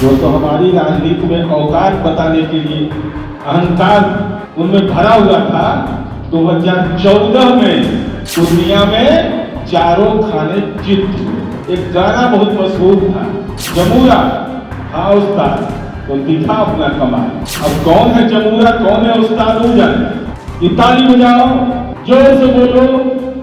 जो तो हमारी राजनीति में औकात बताने के लिए अहंकार उनमें भरा हुआ था। 2014 में दुनिया में चारों खाने जीत हुए। एक गाना बहुत मशहूर था, जमूरा हाँ उस्ताद, तो दिखा अपना कमाल। अब कौन है जमूरा, कौन है उस्ताद, हो जाए। ये ताली बजाओ, जोर से बोलो।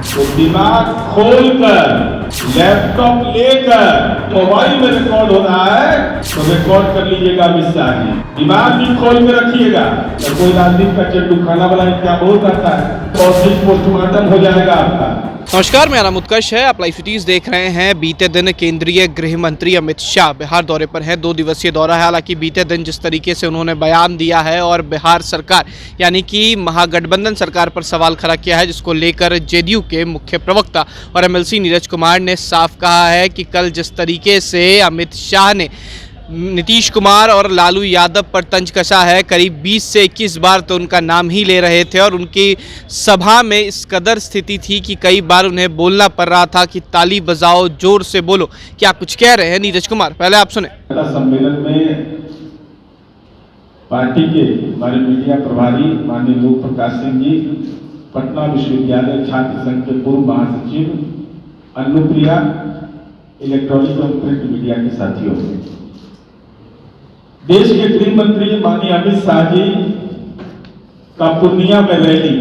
तो दिमाग खोलकर, लैपटॉप लेकर मोबाइल में रिकॉर्ड हो रहा है तो रिकॉर्ड कर लीजिएगा अमित शाह जी। दिमाग भी खोल कर रखिएगा। तो कोई राजनीति का चड्डू खाना वाला क्या बोल रहा है, पोस्टमार्टम हो जाएगा आपका। नमस्कार, मेरा नाम उत्कर्ष है। आप लाइव सिटीज देख रहे हैं। बीते दिन केंद्रीय गृह मंत्री अमित शाह बिहार दौरे पर हैं। 2 दिवसीय दौरा है। हालांकि बीते दिन जिस तरीके से उन्होंने बयान दिया है और बिहार सरकार यानी कि महागठबंधन सरकार पर सवाल खड़ा किया है, जिसको लेकर जेडीयू के मुख्य प्रवक्ता और एमएलसी नीरज कुमार ने साफ कहा है कि कल जिस तरीके से अमित शाह ने नीतीश कुमार और लालू यादव पर तंज कसा है, करीब 20 से 21 बार तो उनका नाम ही ले रहे थे और उनकी सभा में इस कदर स्थिति थी कि कई बार उन्हें बोलना पड़ रहा था कि ताली बजाओ, जोर से बोलो। क्या कुछ कह रहे हैं नीरज कुमार, पहले आप सुने। सम्मेलन में पार्टी के हमारे मीडिया प्रभारी माननीय लोक प्रकाश सिंह जी, पटना विश्वविद्यालय छात्र संघ के पूर्व महासचिव अनुप्रिया, इलेक्ट्रॉनिक और प्रिंट मीडिया के साथियों, देश के गृह मंत्री माननीय अमित शाह जी का पूर्णिया में रैली,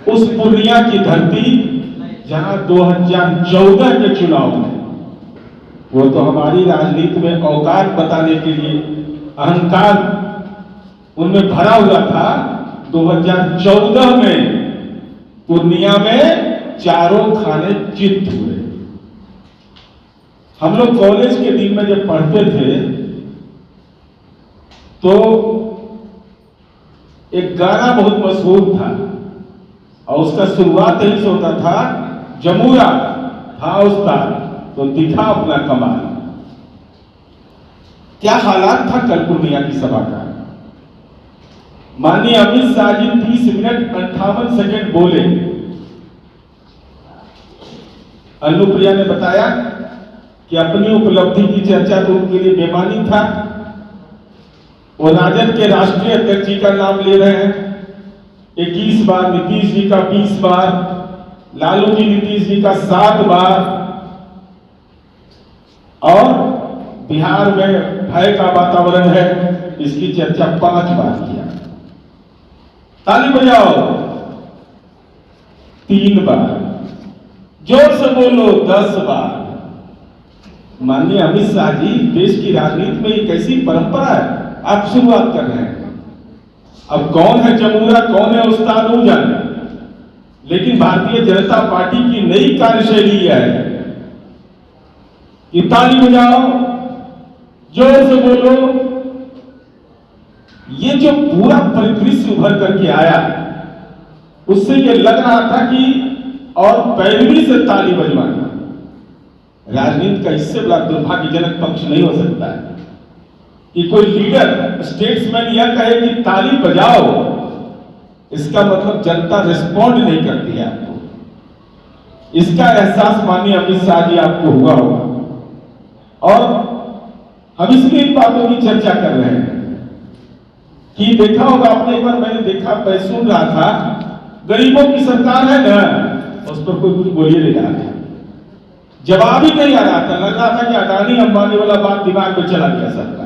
उस पूर्णिया की धरती जहां 2014 के चुनाव में वो तो हमारी राजनीति में औकात बताने के लिए अहंकार उनमें भरा हुआ था। 2014 में पूर्णिया में चारों खाने जीत हुए। हम लोग कॉलेज के दिन में जब पढ़ते थे तो एक गाना बहुत मशहूर था और उसका शुरुआत यही से होता था, जमूरा हाँ उस्ताद, तो दिखा अपना कमाल। क्या हालात था कल पूर्णिया की सभा का। माननीय अमित शाह जी 30 मिनट 58 सेकंड बोले। अनुप्रिया ने बताया कि अपनी उपलब्धि की चर्चा तो उनके लिए बेमानी था। वो राजद के राष्ट्रीय अध्यक्ष जी का नाम ले रहे हैं 21 बार, नीतीश जी का 20 बार, लालू जी नीतीश जी का 7 बार, और बिहार में भय का वातावरण है, इसकी चर्चा 5 बार किया। ताली बजाओ 3 बार, जोर से बोलो 10 बार। माननीय अमित शाह जी, देश की राजनीति में एक ऐसी परंपरा है, आप शुरुआत कर रहे हैं। अब कौन है जमूरा, कौन है उस्ताद, हो जाने। लेकिन भारतीय जनता पार्टी की नई कार्यशैली है कि ताली बजाओ, जोर से बोलो। ये जो पूरा परिदृश्य उभर करके आया, उससे ये लग रहा था कि और पैरवी से ताली बजवाना। राजनीति का इससे बड़ा दुर्भाग्यजनक पक्ष नहीं हो सकता है कि कोई लीडर, स्टेट्समैन यह कहे कि ताली बजाओ, इसका मतलब जनता रिस्पॉन्ड नहीं करती है आपको। इसका एहसास माननीय अमित शाह जी आपको हुआ होगा। और हम इसलिए इन बातों की चर्चा कर रहे हैं कि देखा होगा आपने, एक बार मैंने देखा, मैं सुन रहा था, गरीबों की सरकार है ना, उस पर कोई कुछ बोलिए नहीं रहा था, जवाब ही नहीं आ रहा था। लग रहा था कि अडानी अंबानी वाला बात दिमाग में चला गया सबका,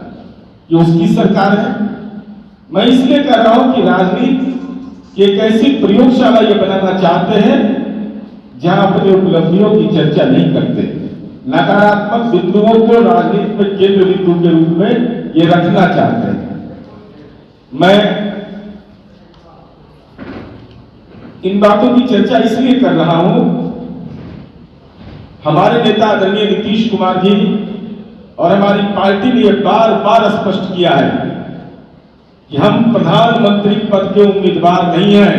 ये उसकी सरकार है। मैं इसलिए कह रहा हूं कि राजनीति की एक ऐसी प्रयोगशाला ये बनाना चाहते हैं जहां अपनी उपलब्धियों की चर्चा नहीं करते, नकारात्मक बिंदुओं को राजनीति में केंद्र बिंदु के रूप में ये रखना चाहते हैं। मैं इन बातों की चर्चा इसलिए कर रहा हूं, हमारे नेता आदरणीय नीतीश कुमार जी और हमारी पार्टी ने यह बार बार स्पष्ट किया है कि हम प्रधानमंत्री पद के उम्मीदवार नहीं हैं।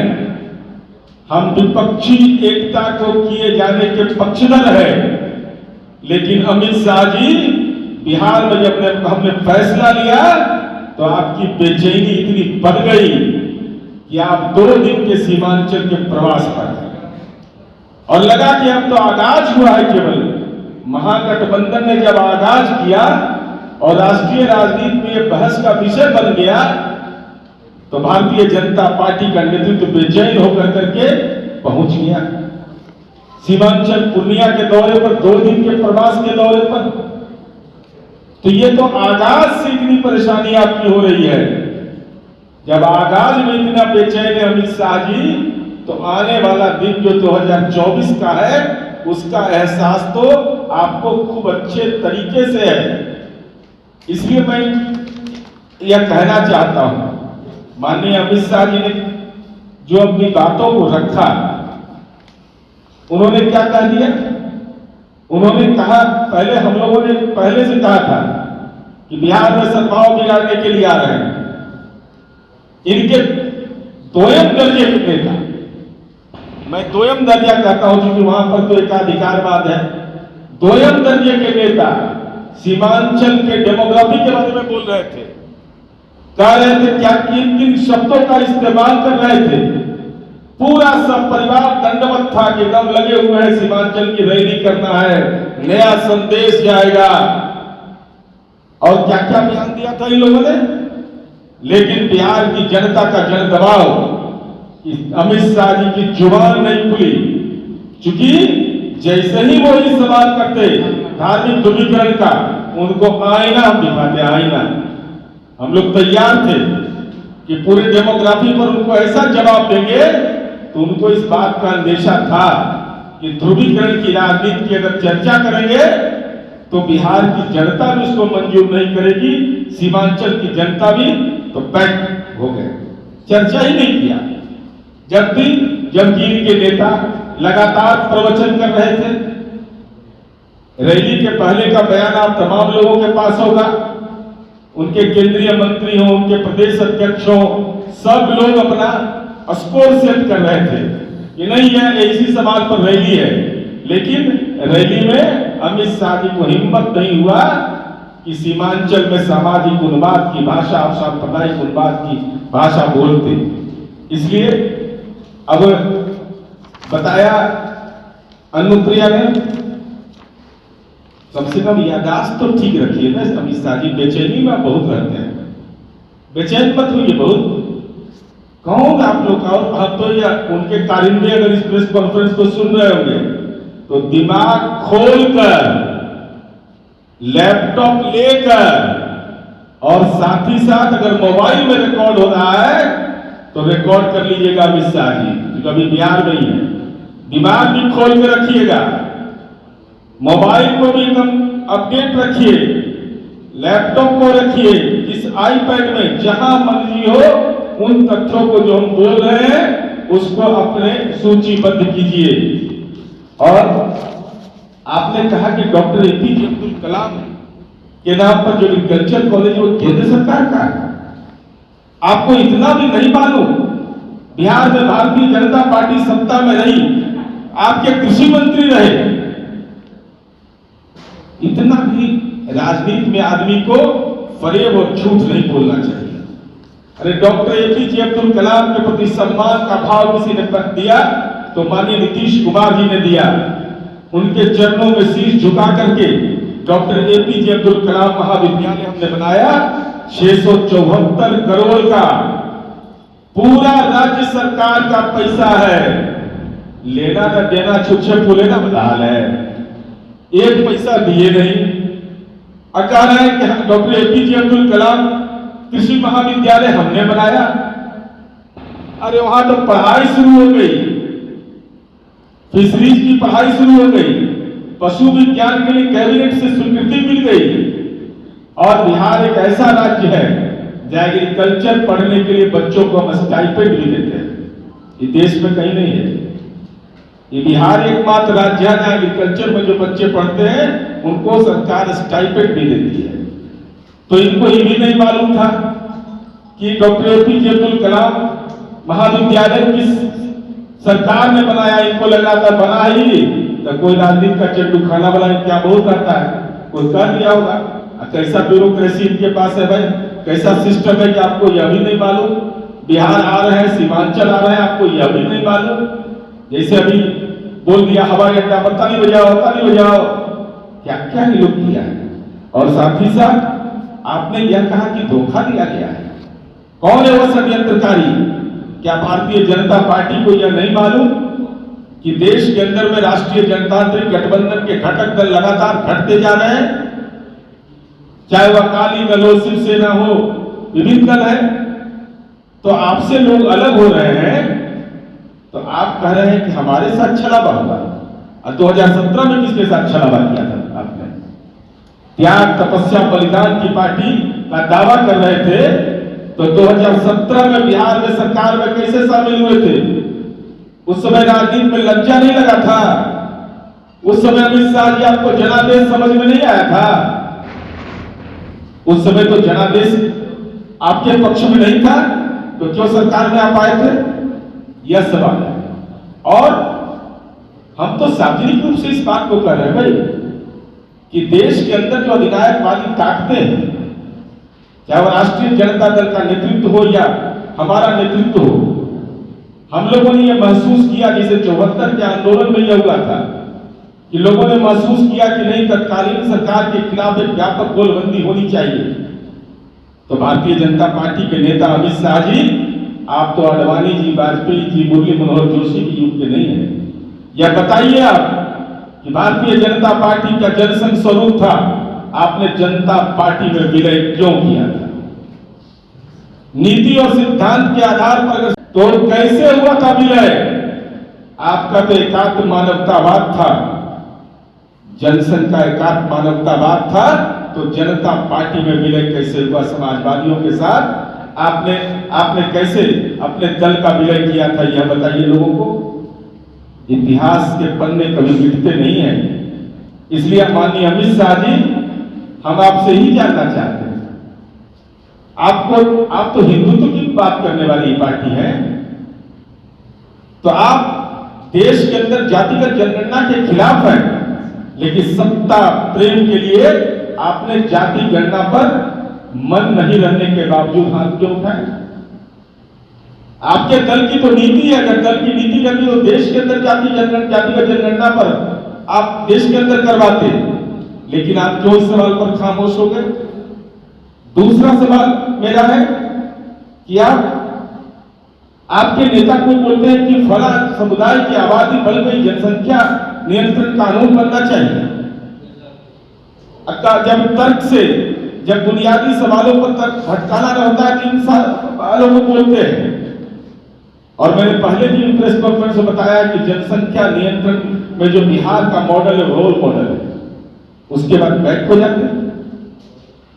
हम विपक्षी एकता को किए जाने के पक्षधर हैं। लेकिन अमित शाह जी, बिहार में जब हमने फैसला लिया तो आपकी बेचैनी इतनी बढ़ गई कि आप 2 दिन के सीमांचल के प्रवास पर हैं और लगा कि अब तो आगाज हुआ है। केवल महागठबंधन ने जब आगाज किया और राष्ट्रीय राजनीति में यह बहस का विषय बन गया, तो भारतीय जनता पार्टी का नेतृत्व बेचैन होकर करके पहुंच गया सीमांचल पूर्णिया के दौरे पर, 2 दिन के प्रवास के दौरे पर। तो ये तो आगाज से इतनी परेशानी आपकी हो रही है। जब आगाज में इतना बेचैन है अमित शाह जी, तो आने वाला दिन जो 2024 का है उसका एहसास तो आपको खूब अच्छे तरीके से है। इसलिए मैं यह कहना चाहता हूं, माननीय अमित शाह जी ने जो अपनी बातों को रखा, उन्होंने क्या कह दिया? उन्होंने कहा, पहले हम लोगों ने पहले से कहा था कि बिहार में सद्भाव बिगाड़ने के लिए आ रहे हैं। इनके दोयम दर्जे के नेता, मैं दोयम दर्जा कहता हूं क्योंकि वहां पर तो एकाधिकारवाद है, दोयम दर्जे के नेता सीमांचल के डेमोग्राफी के बारे में बोल रहे थे, कह रहे थे क्या किन किन शब्दों का इस्तेमाल कर रहे थे। पूरा सब परिवार दंडवत था कि दम लगे हुए हैं, सीमांचल की रैली करना है, नया संदेश जाएगा, और क्या क्या बयान दिया था इन लोगों ने। लेकिन बिहार की जनता का जन दबाव, अमित शाह जी की जुबान नहीं खुली, क्योंकि जैसे ही वो ये सवाल करते धार्मिक ध्रुवीकरण का, उनको आईना हम दिखाते, आईना। हम लोग तैयार थे कि पूरे डेमोग्राफी पर उनको ऐसा जवाब देंगे, तो उनको इस बात का अंदेशा था कि ध्रुवीकरण की राजनीति की अगर चर्चा करेंगे तो बिहार की जनता भी उसको मंजूर नहीं करेगी, सीमांचल की जनता भी, तो पैक हो गए, चर्चा ही नहीं किया। जब इनके नेता लगातार प्रवचन कर रहे थे, रैली के पहले का बयान आप तमाम लोगों के पास होगा, उनके केंद्रीय मंत्री हो, उनके प्रदेश अध्यक्ष हो, सब लोग अपना स्कोर सेट कर रहे थे कि नहीं यह इसी सवाल पर रैली है। लेकिन रैली में अमित शाह जी को हिम्मत नहीं हुआ कि सीमांचल में सामाजिक उन्माद की भाषा, सांप्रदायिक उन्माद की भाषा बोलते। इसलिए अब बताया अनुप्रिया ने, कम से कम यादाश्त तो ठीक रखिए ना अमित शाह जी, बेचैनी में बहुत रहते हैं, बेचैन मत होइए बहुत। कौन आप लोग, और हम तो या उनके कारिंदे अगर इस प्रेस कॉन्फ्रेंस को सुन रहे होंगे तो दिमाग खोलकर, लैपटॉप लेकर, और साथ ही साथ अगर मोबाइल में रिकॉर्ड हो रहा है तो रिकॉर्ड कर लीजिएगा अमित शाह जी, क्योंकि अभी बिहार में ही है। दिमाग भी खोल के रखिएगा, मोबाइल को भी एकदम अपडेट रखिए, लैपटॉप को रखिए, इस आईपैड में जहां मर्जी हो उन तथ्यों को जो हम बोल रहे हैं उसको अपने सूचीबद्ध कीजिए। और आपने कहा कि डॉक्टर एपीजे अब्दुल कलाम के नाम पर जो एग्रीकल्चर कॉलेज वो केंद्र सरकार का है, आपको इतना भी नहीं मालूम? बिहार में भारतीय जनता पार्टी सत्ता में रही, आपके कृषि मंत्री रहे, इतना भी राजनीति में आदमी को फरेब और झूठ नहीं बोलना चाहिए। अरे डॉक्टर एपीजे अब्दुल कलाम के प्रति सम्मान का भाव किसी ने दिया तो माननीय नीतीश कुमार जी ने दिया। उनके चरणों में शीश झुका करके डॉक्टर एपीजे अब्दुल कलाम महाविद्यालय हमने बनाया, 674 करोड़ का, पूरा राज्य सरकार का पैसा है, लेना न देना छुच्छे फूले ना बदहाल है, एक पैसा दिए नहीं। और कह रहे हैं कि डॉक्टर एपीजे अब्दुल कलाम कृषि महाविद्यालय हमने बनाया। अरे वहां तो पढ़ाई शुरू हो गई, फिशरीज की पढ़ाई शुरू हो गई, पशु विज्ञान के लिए कैबिनेट से स्वीकृति मिल गई, और बिहार एक ऐसा राज्य है जहां एग्रीकल्चर पढ़ने के लिए बच्चों को हम स्टाइपेंड भी देते हैं। ये देश में कहीं नहीं है, ये बिहार एकमात्र राज्य है जहां एग्रीकल्चर में जो बच्चे पढ़ते हैं उनको सरकार स्टाइपेंड भी देती है। तो इनको ये भी नहीं मालूम था कि डॉक्टर एपीजे अब्दुल कलाम महाविद्यालय किस सरकार ने बनाया। इनको लगा था बना ही तो कोई राजनीति का चट्टू खाना बनाए, क्या बहुत रहता है, कोई कर दिया होगा। कैसा ब्यूरोक्रेसी इनके पास है भाई, कैसा सिस्टम है कि आपको यह भी नहीं मालूम। बिहार आ रहे हैं, सीमांचल आ रहे हैं, आपको यह भी नहीं मालूम। जैसे अभी बोल दिया हवाई अड्डा, ताली बजाओ ताली बजाओ, क्या क्या ये लोग किया है। और साथ ही साथ आपने यह कहा कि धोखा दिया गया है। कौन है वह षड्यंत्रकारी? क्या भारतीय जनता पार्टी को यह नहीं मालूम कि देश के अंदर में राष्ट्रीय जनतांत्रिक गठबंधन के घटक दल लगातार घटते जा रहे हैं? चाहे वह अकाली दल हो, शिवसेना हो, विभिन्न दल है, तो आपसे लोग अलग हो रहे हैं, तो आप कह रहे हैं कि हमारे साथ छलावा होगा। और 2017 में किसके साथ छलावा किया था आपने? त्याग, तपस्या, बलिदान की पार्टी का दावा कर रहे थे, तो 2017 में बिहार में सरकार में कैसे शामिल हुए थे? उस समय राजनीति में लज्जा नहीं लगा था? उस समय अमित शाह जी आपको जनादेश समझ में नहीं आया था? उस समय तो जनादेश आपके पक्ष में नहीं था, तो क्यों सरकार में आप आए थे? यह सवाल है। और हम तो सार्वजनिक रूप से इस बात को कह रहे हैं भाई कि देश के अंदर जो अधिनायकवादी ताकतें हैं, चाहे वह राष्ट्रीय जनता दल का नेतृत्व हो या हमारा नेतृत्व हो, हम लोगों ने यह महसूस किया, जैसे 74 के आंदोलन में यह हुआ था कि लोगों ने महसूस किया कि नहीं, तत्कालीन सरकार के खिलाफ एक व्यापक गोलबंदी होनी चाहिए। तो भारतीय जनता पार्टी के नेता अमित शाह जी, आप तो अडवाणी जी, वाजपेयी जी, मुरली मनोहर जोशी के युग के नहीं है। यह बताइए आप कि भारतीय जनता पार्टी का जनसंघ स्वरूप था, आपने जनता पार्टी में विलय क्यों किया था? नीति और सिद्धांत के आधार पर तो कैसे हुआ था विलय? आपका तो एकात्म मानवतावाद था, जनसंघ का एकात्म मानवतावाद था, तो जनता पार्टी में विलय कैसे हुआ? समाजवादियों के साथ आपने कैसे अपने दल का विलय किया था, यह बताइए लोगों को। इतिहास के पन्ने कभी मिटते नहीं है, इसलिए माननीय अमित शाह जी, हम आपसे ही जानना चाहते हैं, आप तो हिंदुत्व की बात करने वाली पार्टी है, तो आप देश के अंदर जातिगत जनगणना के खिलाफ हैं, लेकिन सत्ता प्रेम के लिए आपने जाति गणना पर मन नहीं रहने के बावजूद हाथ क्यों उठाए? आपके दल की तो नीति है, अगर दल की नीति रहती तो देश के अंदर जातिगत जनगणना पर आप देश के अंदर करवाते, लेकिन आप क्यों इस सवाल पर खामोश हो गए? दूसरा सवाल मेरा है कि आपके नेता को बोलते हैं कि फला समुदाय की आबादी बढ़ गई, जनसंख्या नियंत्रण कानून बनना चाहिए। जब तर्क से, जब बुनियादी सवालों पर तर्क भटकाना रहता है, तो इन सवालों को बोलते हैं। और मैंने पहले भी प्रेस कॉन्फ्रेंस में बताया कि जनसंख्या नियंत्रण में जो बिहार का मॉडल है, रोल मॉडल है, उसके बाद बैक हो जाते हैं।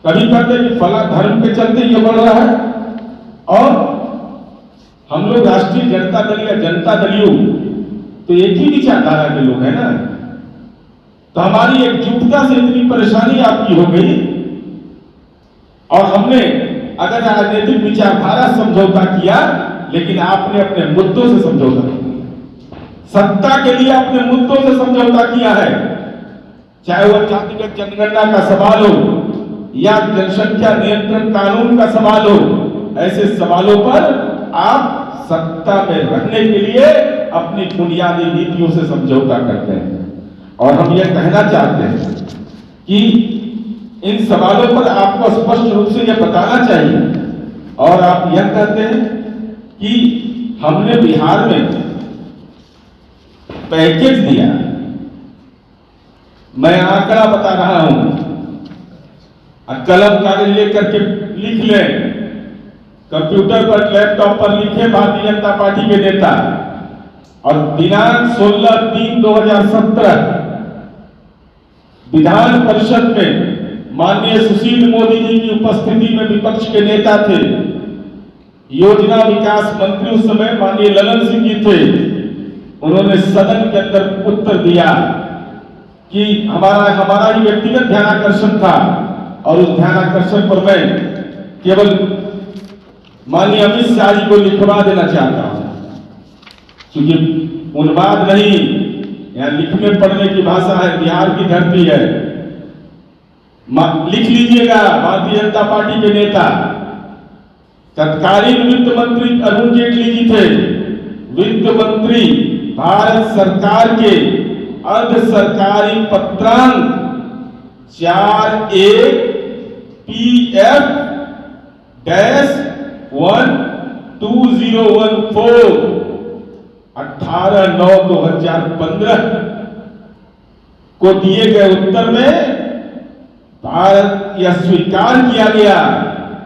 कभी कहते हैं कि फला धर्म के चलते ये बढ़ रहा है, और हम लोग राष्ट्रीय जनता दल या जनता दलियों तो एक ही विचारधारा के लोग हैं ना, तो हमारी एकजुटता से इतनी परेशानी आपकी हो गई, और हमने अगर राजनीतिक विचारधारा समझौता किया, लेकिन आपने अपने मुद्दों से समझौता किया, सत्ता के लिए अपने मुद्दों से समझौता किया है। चाहे वह जातिगत जनगणना का सवाल हो या जनसंख्या नियंत्रण कानून का सवाल हो, ऐसे सवालों पर आप सत्ता में रहने के लिए अपनी बुनियादी नीतियों से समझौता करते हैं। और हम यह कहना चाहते हैं कि इन सवालों पर आपको स्पष्ट रूप से यह बताना चाहिए। और आप यह कहते हैं कि हमने बिहार में पैकेज दिया, मैं आंकड़ा बता रहा हूं, कलम कागज लेकर के लिख लें, कंप्यूटर पर, लैपटॉप पर लिखे भारतीय जनता पार्टी के नेता, और दिनांक 16/3/2017 विधान परिषद में माननीय सुशील मोदी जी की उपस्थिति में विपक्ष के नेता थे, योजना विकास मंत्री उस समय माननीय ललन सिंह जी थे, उन्होंने सदन के अंदर उत्तर दिया कि हमारा ही व्यक्तिगत ध्यानाकर्षण था, और उस ध्यानाकर्षण पर मैं केवल माननीय अमित शाह जी को लिखवा देना चाहता हूं, क्योंकि उन्माद नहीं, यहाँ लिखने पढ़ने की भाषा है, बिहार की धरती है, लिख लीजिएगा। भारतीय जनता पार्टी के नेता तत्कालीन वित्त मंत्री अरुण जेटली जी थे, वित्त मंत्री भारत सरकार के अर्ध सरकारी पत्रांक 4(1) PF-12014 18/9/2015 को दिए गए उत्तर में भारत यह स्वीकार किया गया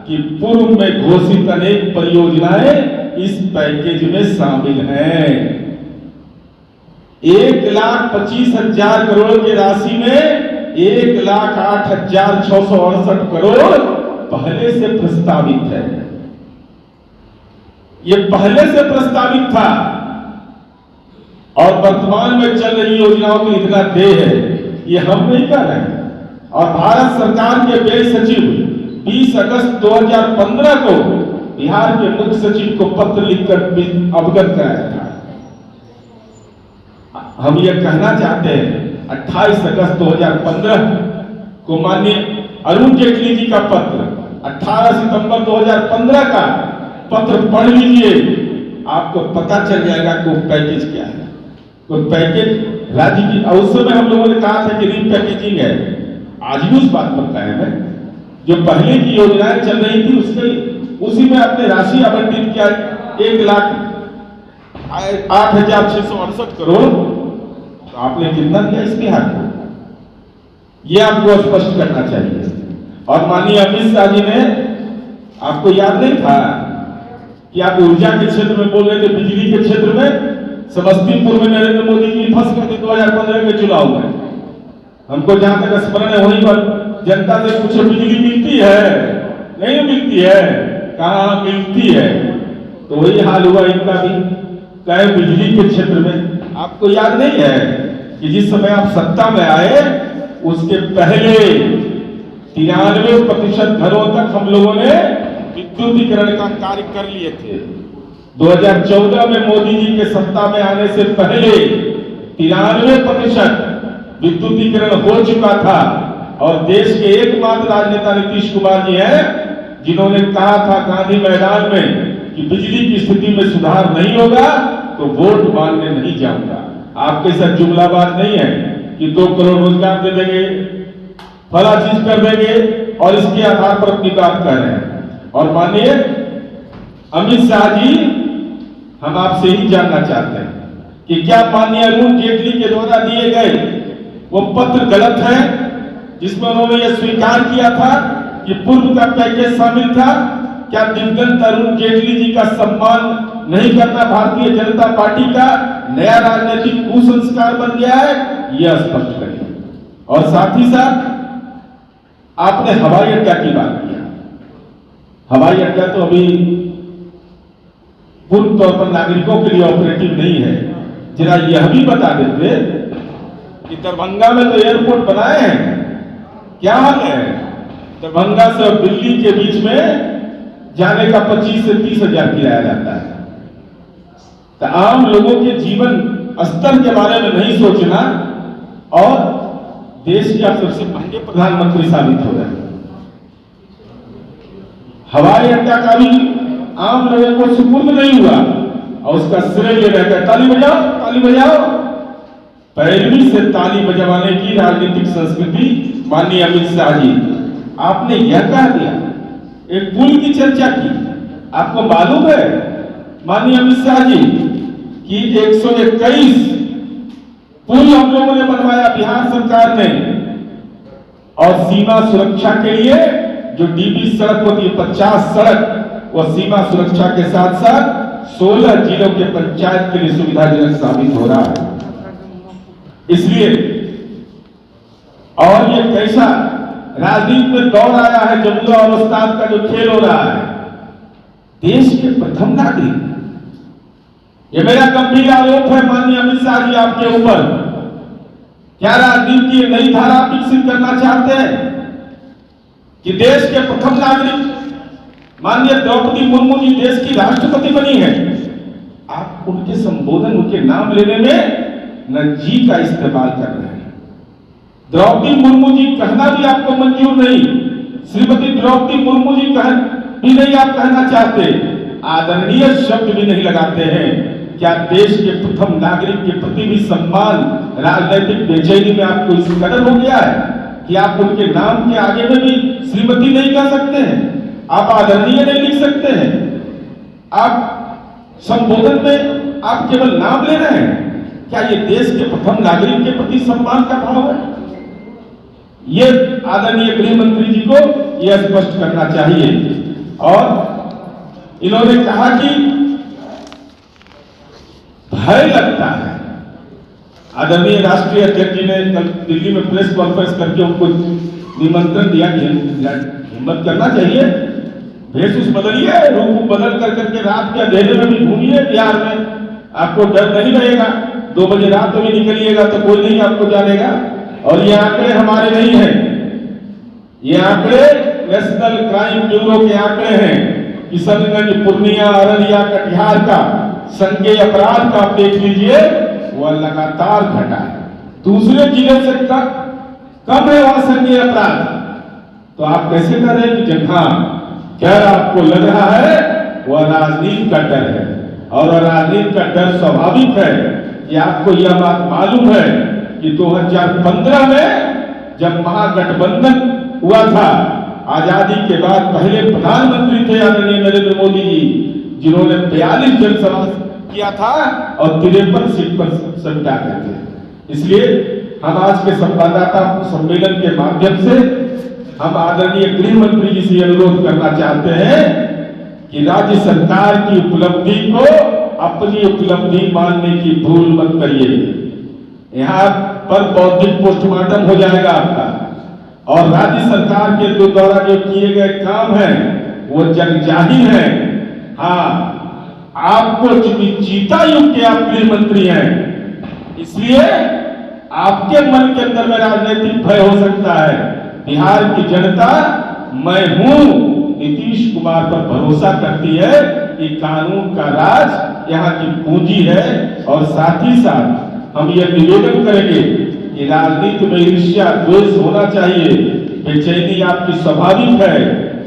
कि पूर्व में घोषित अनेक परियोजनाएं इस पैकेज में शामिल हैं। 1,25,000 करोड़ की राशि में 1,08,668 करोड़ पहले से प्रस्तावित है। ये पहले से प्रस्तावित था और वर्तमान में चल रही योजनाओं को इतना देय है, ये हम नहीं कर रहे हैं। और भारत सरकार के व्यय सचिव 20 अगस्त 2015 को बिहार के मुख्य सचिव को पत्र लिखकर अवगत कराया था। हम ये कहना चाहते हैं 28 अगस्त 2015 को माननीय अरुण जेटली जी का पत्र, 18 सितंबर 2015 का पत्र पढ़ लीजिए, आपको पता चल जाएगा कि वो पैकेज क्या है। तो पैकेज राज्य की, उस समय हम लोगों ने कहा था कि रीपैकेजिंग है, आज भी उस बात पर कायम है। जो पहले की योजनाएं चल रही थी उसी में आपने राशि आवंटित किया 1,08,668 करोड़, तो आपने कितना दिया इस बिहार को, ये आपको स्पष्ट करना चाहिए। और माननीय अमित शाह जी ने, आपको याद नहीं था कि आप ऊर्जा के क्षेत्र में बोल रहे थे, बिजली के क्षेत्र में समस्तीपुर में नरेंद्र मोदी जी फंस गए थे 2015 के चुनाव में। हमको जहां तक स्मरण है वहीं पर जनता से पूछो बिजली मिलती है, नहीं मिलती है, कहाँ मिलती है। तो वही हाल हुआ इनका भी, चाहे बिजली के क्षेत्र में। आपको याद नहीं है कि जिस समय आप सत्ता में आए उसके पहले 93% घरों तक हम लोगों ने विद्युतीकरण का कार्य कर लिए थे। 2014 में मोदी जी के सत्ता में आने से पहले 93% विद्युतीकरण हो चुका था। और देश के एकमात्र राजनेता नीतीश कुमार जी हैं जिन्होंने कहा था गांधी मैदान में कि बिजली की स्थिति में सुधार नहीं होगा तो वोट मांगने नहीं जाऊंगा। आपके साथ जुमलाबाज नहीं है कि 2 करोड़ रोजगार दे देंगे, फला चीज कर देंगे और इसके आधार पर अपनी बात कर रहे हैं। और माननीय अमित शाह जी, हम आपसे ही जानना चाहते हैं कि क्या माननीय अरुण जेटली के द्वारा दिए गए वो पत्र गलत है जिसमें उन्होंने यह स्वीकार किया था कि पूर्व का पैकेज शामिल था? क्या दिवंगत अरुण जेटली जी का सम्मान नहीं करना भारतीय जनता पार्टी का नया राजनीतिक कुसंस्कार बन गया है? यह स्पष्ट करिए। और साथ ही साथ आपने हवाई अड्डा की बात किया। हवाई अड्डा तो अभी पूर्ण तौर पर नागरिकों के लिए ऑपरेटिव नहीं है। जरा यह भी बता देते कि दरभंगा में तो एयरपोर्ट बनाए हैं, क्या हाल है? दरभंगा से और दिल्ली के बीच में जाने का 25 से 30 हजार किराया जाता है। तो आम लोगों के जीवन स्तर के बारे में नहीं सोचना और देश के आप सबसे महंगे प्रधानमंत्री साबित हो रहे हैं। हवाई अड्डा का भी आम लोगों को सुपुर्द नहीं हुआ और उसका श्रेय ले रहे हैं। ताली बजाओ, ताली बजाओ। पैरवी से ताली बजवाने की राजनीतिक संस्कृति माननीय अमित शाह जी, आपने यह कह दिया। एक पुल की चर्चा की, आपको मालूम है माननीय अमित शाह जी कि 121 पुल हम लोगों ने बनवाया बिहार सरकार ने। और सीमा सुरक्षा के लिए जो डीबी सड़क होती है 50 सड़क, वो सीमा सुरक्षा के साथ साथ 16 जिलों के पंचायत के लिए सुविधाजनक साबित हो रहा है। इसलिए और ये कैसा राजनीति में दौर आया है, जमुना और उस्ताद का जो खेल हो रहा है। देश के प्रथम नागरिक, ये मेरा गंभीर आरोप है माननीय अमित शाह जी आपके ऊपर। क्या राजनीति की नई धारा विकसित करना चाहते हैं कि देश के प्रथम नागरिक माननीय द्रौपदी मुर्मू जी देश की राष्ट्रपति बनी है? आप उनके संबोधन, उनके नाम लेने में न जी का इस्तेमाल कर रहे हैं। द्रौपदी मुर्मू जी कहना भी आपको मंजूर नहीं, श्रीमती द्रौपदी मुर्मू जी भी नहीं आप कहना चाहते, आदरणीय शब्द भी नहीं लगाते हैं। क्या देश के प्रथम नागरिक के प्रति भी सम्मान राजनीतिक बेचैनी में आपको इस कदर हो गया है? कि आप उनके नाम के आगे में भी श्रीमती नहीं कह सकते हैं, आप आदरणीय नहीं लिख सकते हैं, आप संबोधन में आप केवल नाम ले रहे हैं। क्या ये देश के प्रथम नागरिक के प्रति सम्मान का भाव है? ये आदरणीय गृह मंत्री जी को यह स्पष्ट करना चाहिए। और इन्होंने कहा कि भय लगता है। आदरणीय राष्ट्रीय अध्यक्ष जी ने कल दिल्ली में प्रेस कॉन्फ्रेंस करके उनको निमंत्रण दिया कि हिम्मत करना चाहिए, वेशभूष बदलिए, रूप बदल करके रात के अंधेरे में भी घूमिए बिहार में, आपको डर नहीं रहेगा। 2 बजे रात में भी निकलिएगा तो कोई नहीं आपको जानेगा। और ये आंकड़े हमारे नहीं हैं, ये आंकड़े नेशनल क्राइम ब्यूरो के आंकड़े हैं। किशनगंज, पूर्णिया, अररिया, कटिहार का संज्ञेय अपराध का आप देख लीजिए, वह लगातार घटा है। दूसरे जिले से कम है वहां संज्ञेय अपराध। तो आप कैसे कह रहे हैं कि जहां डर आपको लग रहा है वह राजनीति का डर है। और राजनीति का डर स्वाभाविक है कि आपको यह बात मालूम है कि 2015 में जब महागठबंधन हुआ था, आजादी के बाद पहले प्रधानमंत्री थे आदरणीय नरेंद्र मोदी जी, जिन्होंने 42 जनसभा किया था और 53 सीट पर सत्ता करते थे। इसलिए हम आज के संवाददाता सम्मेलन के माध्यम से हम आदरणीय गृह मंत्री जी से अनुरोध करना चाहते हैं कि राज्य सरकार की उपलब्धि को अपनी उपलब्धि मानने की भूल मत करिए। यहाँ पर बौद्धिक पोस्टमार्टम हो जाएगा आपका, और राज्य सरकार के द्वारा जो किए गए काम हैं वो जगजाहिर है। हाँ, आपको चूंकि चीता युग के आप गृह मंत्री हैं, इसलिए आपके मन के अंदर में राजनीतिक भय हो सकता है। बिहार की जनता मैं हूं नीतीश कुमार पर भरोसा करती है कि कानून का राज यहाँ की पूंजी है। और साथ ही साथ हम यह निवेदन करेंगे कि राजनीति में ईर्ष्या द्वेष होना चाहिए, बेचैनी आपकी स्वाभाविक है।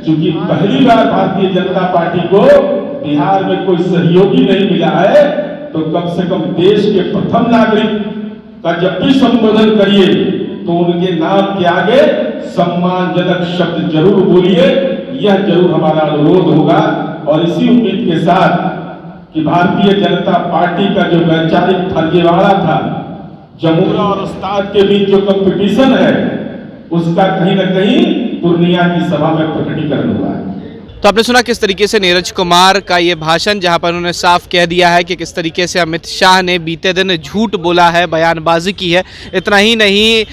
क्योंकि पहली बार भारतीय जनता पार्टी को बिहार में कोई सहयोगी नहीं मिला है, तो कम से कम देश के प्रथम नागरिक का जब भी संबोधन करिए तो उनके नाम के आगे सम्मानजनक शब्द जरूर बोलिए। यह जरूर हमारा अनुरोध होगा। और इसी उम्मीद के साथ कि भारतीय जनता पार्टी का जो वैचारिक फर्जीवाड़ा था, जमुना और उस्ताद के बीच जो कंपटीशन है, उसका कहीं न कहीं पूर्णिया की सभा में प्रकटीकरण हुआ है। तो आपने सुना किस तरीके से नीरज कुमार का ये भाषण, जहां पर उन्होंने साफ कह दिया है कि किस तरीके से अमित शाह ने बीते दिन झूठ बोला है, बयानबाजी की है। इतना ही नहीं,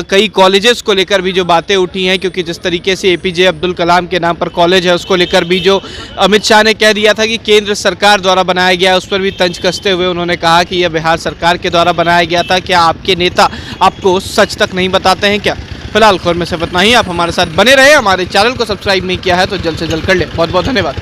कई कॉलेजेस को लेकर भी जो बातें उठी हैं, क्योंकि जिस तरीके से एपीजे अब्दुल कलाम के नाम पर कॉलेज है, उसको लेकर भी जो अमित शाह ने कह दिया था कि केंद्र सरकार द्वारा बनाया गया, उस पर भी तंज कसते हुए उन्होंने कहा कि यह बिहार सरकार के द्वारा बनाया गया था। क्या आपके नेता आपको सच तक नहीं बताते हैं क्या? फिलहाल खबर में सिर्फ इतना ही। आप हमारे साथ बने रहे। हमारे चैनल को सब्सक्राइब नहीं किया है तो जल्द से जल्द कर ले। बहुत बहुत धन्यवाद।